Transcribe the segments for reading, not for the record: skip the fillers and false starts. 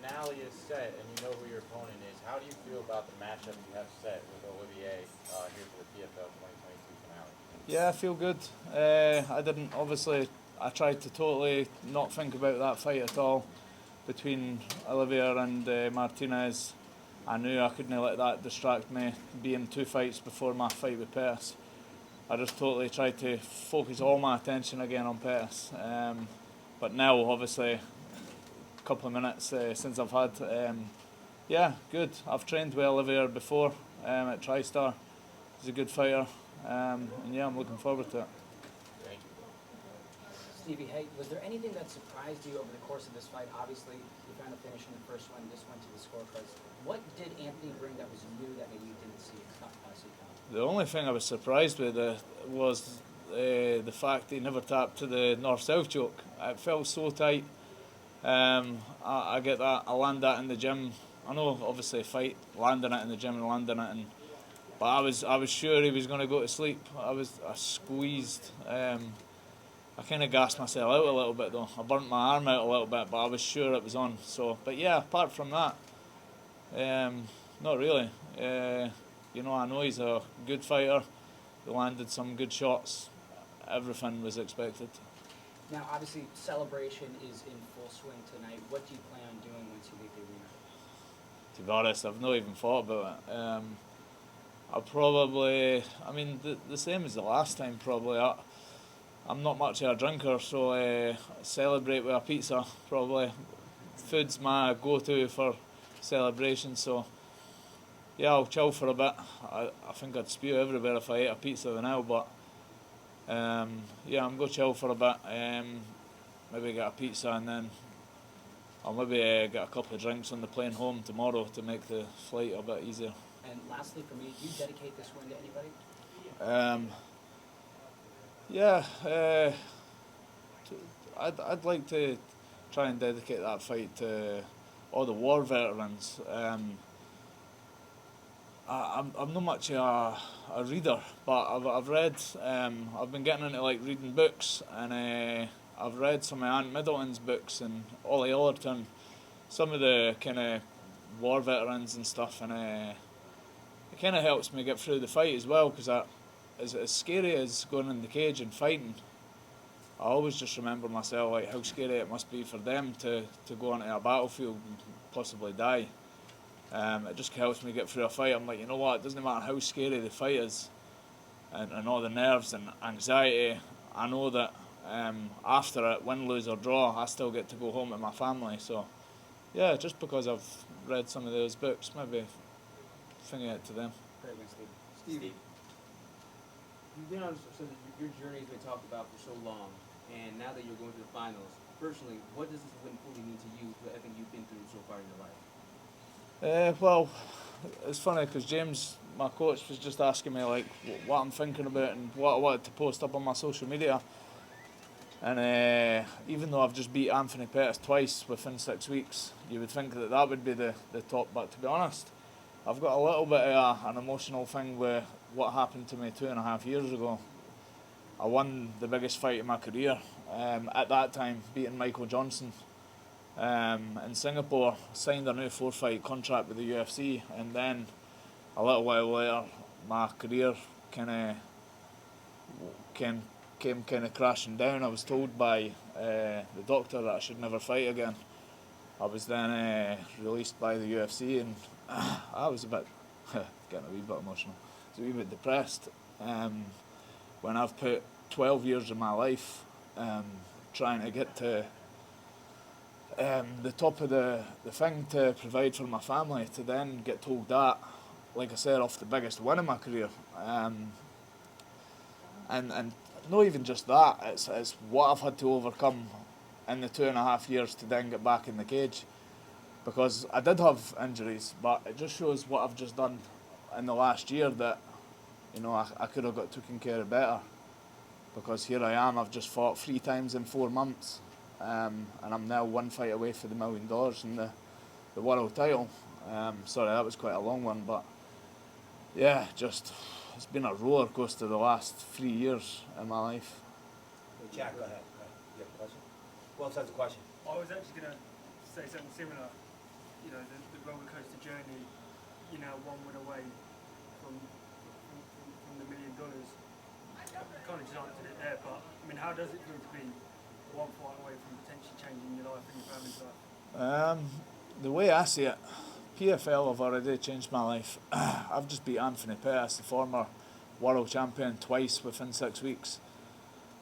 finale is set and you know who your opponent is, how do you feel about the matchup you have set with Olivier here for the PFL 2022 finale? Yeah, I feel good. I didn't, obviously, I tried to totally not think about that fight at all between Olivier and Martinez. I knew I couldn't let that distract me, being 2 fights before my fight with Pettis. I just totally tried to focus all my attention again on Pettis. But now, obviously, a couple of minutes since I've had, yeah, good. I've trained with Olivier before at TriStar. He's a good fighter, and yeah, I'm looking forward to it. Thank you. Stevie, hey, was there anything that surprised you over the course of this fight? Obviously, you found a finish in the first one. This went to the scorecards. What did Anthony bring that was new that maybe you didn't see coming? The only thing I was surprised with was the fact he never tapped to the north-south choke. It felt so tight. I get that. I land that in the gym. I know, obviously, fight landing it in the gym and landing it, but I was sure he was going to go to sleep. I squeezed. I kind of gassed myself out a little bit though. I burnt my arm out a little bit, but I was sure it was on. So, but yeah, apart from that, not really. You know, I know he's a good fighter. He landed some good shots. Everything was expected. Now, obviously, celebration is in full swing tonight. What do you plan on doing once you leave the arena? To be honest, I've not even thought about it. I'll probably, I mean, the same as the last time probably. I'm not much of a drinker, so celebrate with a pizza probably. Food's my go-to for celebration, so yeah, I'll chill for a bit. I think I'd spew everywhere if I ate a pizza now, but yeah, I'm going to chill for a bit. Maybe get a pizza and then I'll maybe get a couple of drinks on the plane home tomorrow to make the flight a bit easier. And lastly, for me, do you dedicate this win to anybody? Yeah, I'd like to try and dedicate that fight to all the war veterans. I'm not much a reader, but I've read. I've been getting into like reading books, and I've read some of Ant Middleton's books and Ollie Ollerton, some of the kind of war veterans and stuff, and it kind of helps me get through the fight as well, because as scary as going in the cage and fighting, I always just remember myself like how scary it must be for them to go onto a battlefield and possibly die. It just helps me get through a fight. I'm like, you know what, it doesn't matter how scary the fight is and all the nerves and anxiety, I know that after it, win, lose or draw, I still get to go home to my family. So yeah, just because I've read some of those books, maybe thinking it to them. Very good, Steve. Stevie, you've been on your journey has been talked about for so long, and now that you're going to the finals, personally, what does this win fully mean to you, to everything you've been through so far in your life? Well, it's funny because James, my coach, was just asking me like what I'm thinking about and what I wanted to post up on my social media. And even though I've just beat Anthony Pettis twice within 6 weeks, you would think that would be the top. But to be honest, I've got a little bit of an emotional thing with what happened to me 2.5 years ago. I won the biggest fight in my career at that time, beating Michael Johnson in Singapore. Signed a new 4-fight contract with the UFC, and then a little while later, my career came kind of crashing down. I was told by the doctor that I should never fight again. I was then released by the UFC, and I was a bit getting a wee bit emotional. I was a wee bit depressed when I've put 12 years of my life trying to get to the top of the thing to provide for my family, to then get told that, like I said, off the biggest win in my career. And not even just that, it's what I've had to overcome in the 2.5 years to then get back in the cage. Because I did have injuries, but it just shows what I've just done in the last year, that, you know, I could have got taken care of better. Because here I am, I've just fought 3 times in 4 months, and I'm now 1 fight away for the $1 million and the world title. Sorry, that was quite a long one, but yeah, just it's been a roller coaster the last 3 years in my life. Hey, Jack, go ahead. You have a question? Well, that's a question. I was actually going to say something similar. you know, the roller coaster journey. You know, one win away from the $1 million. Kind of just answered it there, but I mean, how does it feel to be one fight away from potentially changing your life and your family's life? The way I see it, PFL have already changed my life. I've just beat Anthony Pettis, the former world champion, twice within 6 weeks.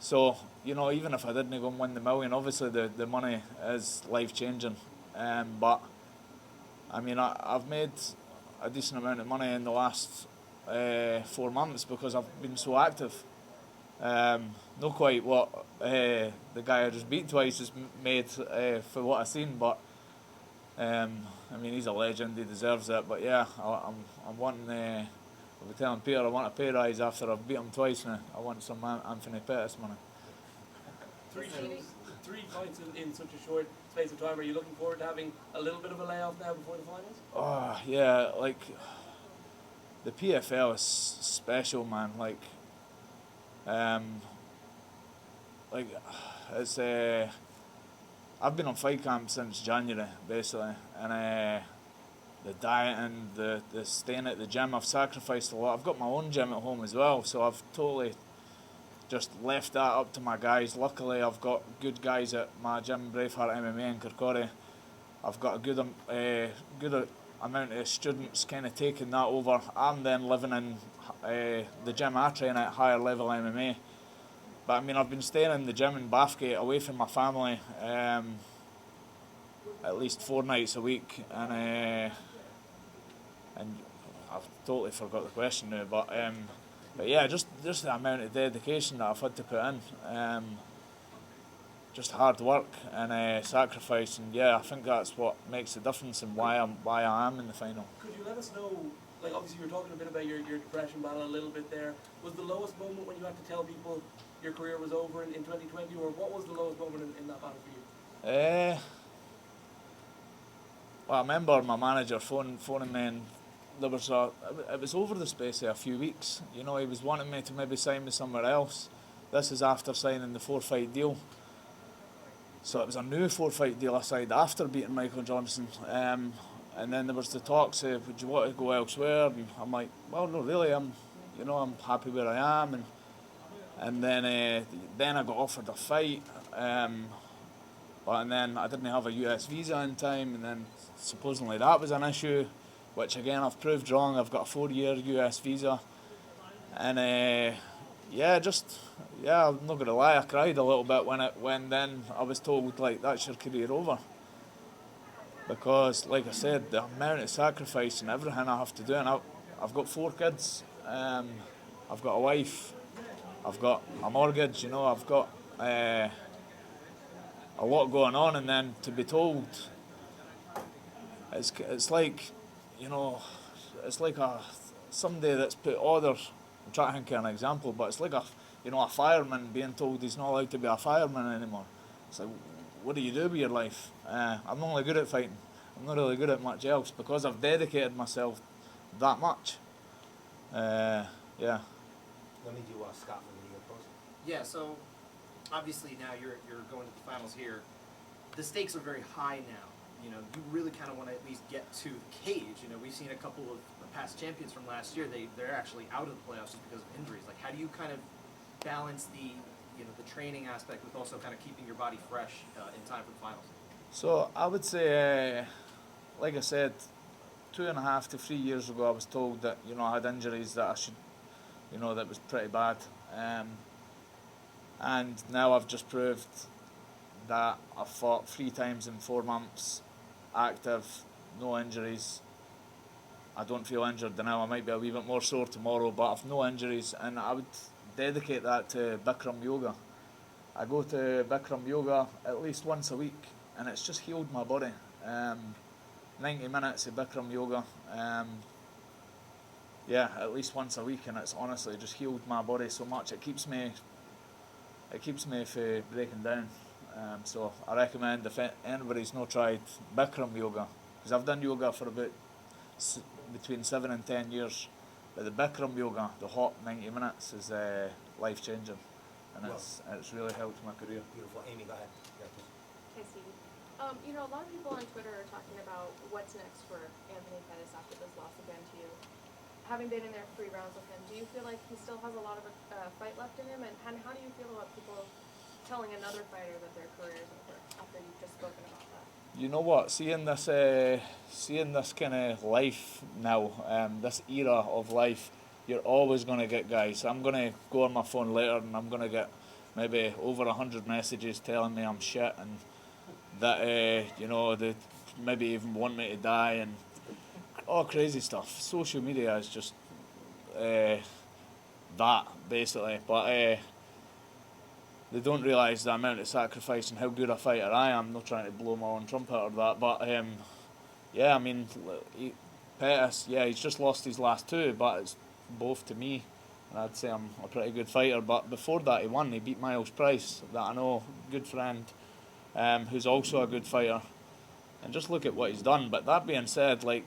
So, you know, even if I didn't go and win the million, obviously the money is life-changing. But, I mean, I've made a decent amount of money in the last 4 months because I've been so active. Not quite what the guy I just beat twice has made for what I've seen, but I mean, he's a legend, he deserves it. But yeah, I'm wanting. I'll be telling Peter I want a pay rise after I've beat him twice now. I want some Anthony Pettis money. Three fights in such a short space of time. Are you looking forward to having a little bit of a layoff now before the finals? Oh yeah, like the PFL is special, man. Like it's I've been on fight camp since January basically, and the diet and the staying at the gym, I've sacrificed a lot. I've got my own gym at home as well, so I've totally just left that up to my guys. Luckily, I've got good guys at my gym, Braveheart MMA in Kirkcaldy. I've got a good amount of students kind of taking that over. I'm then living in the gym I train at, higher level MMA. But I mean, I've been staying in the gym in Bathgate away from my family at least 4 nights a week, and I've totally forgot the question now. But yeah, just the amount of dedication that I've had to put in, just hard work and sacrifice, and yeah, I think that's what makes the difference and why I am in the final. Could you let us know, like obviously you were talking a bit about your depression battle a little bit there. Was the lowest moment when you had to tell people your career was over in 2020, or what was the lowest moment in that battle for you? Well, I remember my manager phoning me, and it was over the space of a few weeks. You know, he was wanting me to maybe sign me somewhere else. This is after signing the 4-fight deal. So it was a new 4-fight deal I signed after beating Michael Johnson. And then there was the talks of, would you want to go elsewhere? And I'm like, well, no, really. I'm happy where I am. And then I got offered a fight. And then I didn't have a US visa in time, and then supposedly that was an issue, which again I've proved wrong. I've got a 4-year US visa, and I'm not gonna lie, I cried a little bit when then I was told like that's your career over, because like I said, the amount of sacrifice and everything I have to do, and I've got 4 kids, I've got a wife, I've got a mortgage, you know, I've got a lot going on, and then to be told it's like, you know, it's like somebody that's put orders. I'm trying to think of an example, but it's like a fireman being told he's not allowed to be a fireman anymore. It's like, what do you do with your life? I'm not really good at fighting. I'm not really good at much else because I've dedicated myself that much. Yeah. Let me do Scott from the Post. Yeah, so obviously now you're going to the finals here. The stakes are very high now. You know, you really kind of want to at least get to the cage. You know, we've seen a couple of past champions from last year. They're actually out of the playoffs just because of injuries. Like, how do you kind of balance the training aspect with also kind of keeping your body fresh in time for the finals? So I would say, like I said, 2.5 to 3 years ago, I was told that, you know, I had injuries that I should, you know, that was pretty bad. And now I've just proved that I've fought 3 times in 4 months, active, no injuries. I don't feel injured now. I might be a wee bit more sore tomorrow, but I've no injuries, and I would dedicate that to Bikram yoga. I go to Bikram yoga at least once a week, and it's just healed my body. 90 minutes of Bikram yoga, at least once a week, and it's honestly just healed my body so much. It keeps me from breaking down. So I recommend, if anybody's not tried Bikram yoga, because I've done yoga for about between 7 and 10 years, but the Bikram yoga, the hot 90 minutes, is life changing, and it's really helped my career. Beautiful. Amy, go ahead. Hi, Stevie. You know, a lot of people on Twitter are talking about what's next for Anthony Pettis after this loss again to you. Having been in there 3 rounds with him, do you feel like he still has a lot of fight left in him? And how do you feel about people telling another fighter that their career is over after you've just spoken about that? You know what? Seeing this kind of life now, this era of life, you're always going to get guys. I'm going to go on my phone later and I'm going to get maybe over 100 messages telling me I'm shit and that you know, they maybe even want me to die and all crazy stuff. Social media is just that basically, but they don't realise the amount of sacrifice and how good a fighter I am. Not trying to blow my own trumpet or that, but yeah, I mean, Pettis, yeah, he's just lost his last 2, but it's both to me, and I'd say I'm a pretty good fighter. But before that, he won. He beat Miles Price, that I know, good friend, who's also a good fighter. And just look at what he's done. But that being said, like,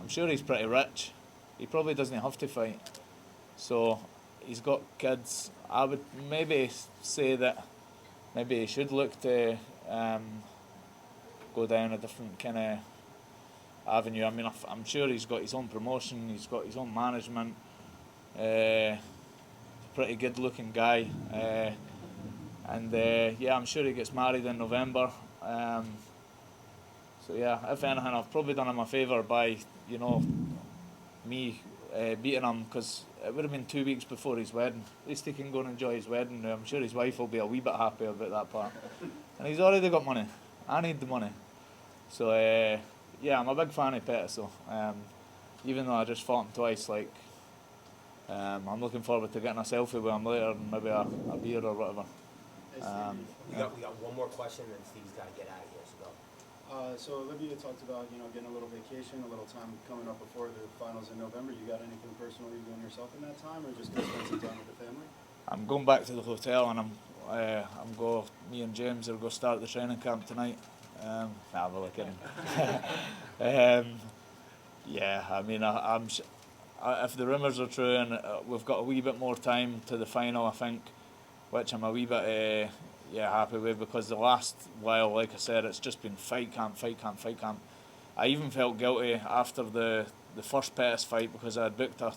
I'm sure he's pretty rich. He probably doesn't have to fight. So he's got kids. I would maybe say that maybe he should look to go down a different kind of avenue. I mean, I'm sure he's got his own promotion, he's got his own management. Pretty good looking guy. And yeah, I'm sure he gets married in November. So yeah, if anything, I've probably done him a favour by, you know, me beating him, because it would have been 2 weeks before his wedding. At least he can go and enjoy his wedding now. I'm sure his wife will be a wee bit happy about that part. And he's already got money. I need the money. So yeah, I'm a big fan of Pettis though. Even though I just fought him twice, like, I'm looking forward to getting a selfie with him later and maybe a beer or whatever. We got one more question, and Stevie's got to get out of here. So go. So Olivia talked about, you know, getting a little vacation, a little time coming up before the finals in November. You got anything personal you're doing yourself in that time, or just gonna spend some time with the family? I'm going back to the hotel, and me and James will go start the training camp tonight. Nah, we're kidding. Yeah, I mean, if the rumours are true and we've got a wee bit more time to the final, I think, which I'm a wee bit happy with, because the last while, like I said, it's just been fight camp. I even felt guilty after the first Pettis fight, because I had booked a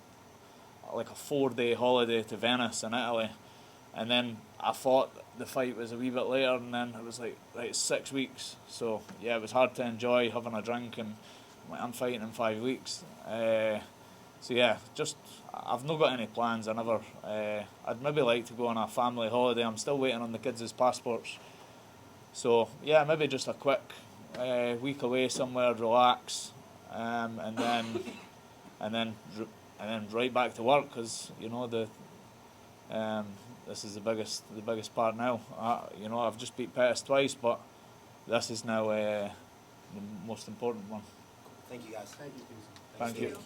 4-day holiday to Venice in Italy, and then I thought the fight was a wee bit later, and then it was like 6 weeks. So yeah, it was hard to enjoy having a drink, and I'm fighting in 5 weeks. So yeah, just I've not got any plans. I'd maybe like to go on a family holiday. I'm still waiting on the kids' passports. So yeah, maybe just a quick week away somewhere, relax, and then right back to work, because you know this is the biggest part now. You know, I've just beat Pettis twice, but this is now the most important one. Thank you, guys. Thank you, Steve. Thank you.